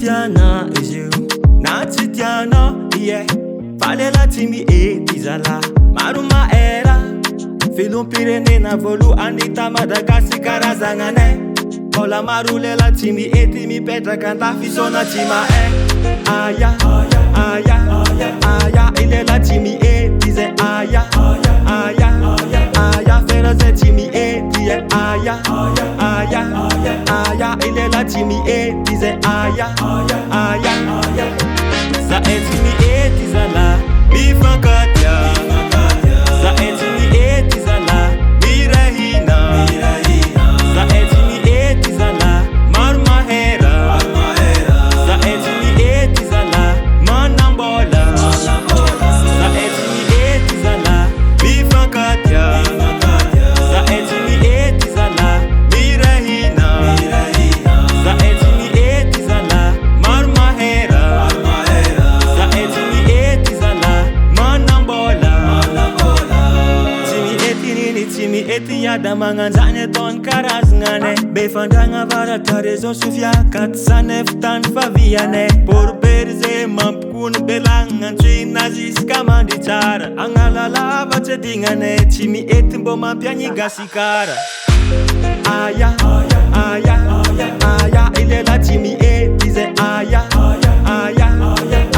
tiana izy io na tsy tiana ie fa Lehilahy Tsimihety zala maro maera filom-pirenena voalohany ta Madagascar zagnanay mbola maro Lehilahy Tsimihety mipetraka an-tafisaona tsy mahay aya aya aya i Lehilahy Tsimihety zay aya aya aya fera zay Tsimihety aya aya aya i Lehilahy Tsimihety zay aya aya zahay Tsimihety zala mifankatya zahay Tsimihety zala mirahina zahay Tsimihety zala maro mahera zahay Tsimihety zala manambola zahay Tsimihety zala mifankatya zahay Tsimihety zala mirahina zahay Tsimihety zala maro mahera zahay Tsimihety zala manambola Tsimihety yada magnanzany ataony karazagnanay be fandragna avaratra réseau sofiaka tsy sanefy tany favianay porobery zay mampikony belagna antsoina ziska mandry tsara agnalalava tsy adignanay Tsimihety mbô mampiagny Gasy kara aya aya aya i Lehilahy Tsimihety zay aya aya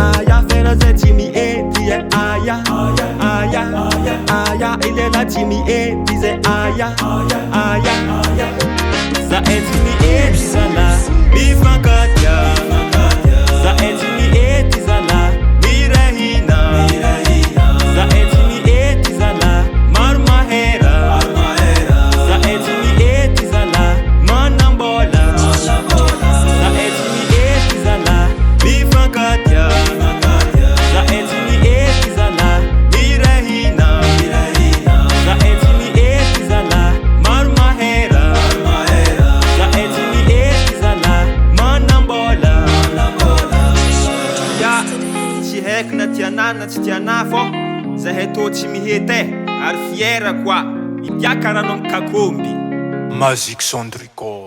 aya fera zay Tsimihety aya aya aya i Lehilahy Tsimihety zay aya aya zahay Tsimihety zala mifankatya zahay Tsimihety zala mirahina zahay Tsimihety zala maro mahera zahay Tsimihety zala manambola zahay Tsimihety zala mifankatya zahay Tsimihety zala mirahina zahay Tsimihety zala maro mahera zahay Tsimihety zala manambola ya tsy haiko na tiana na tsy tiana fô zahay tô Tsimihety ary fiera koa ipiaka rano amy kakomby Magique Sandrico.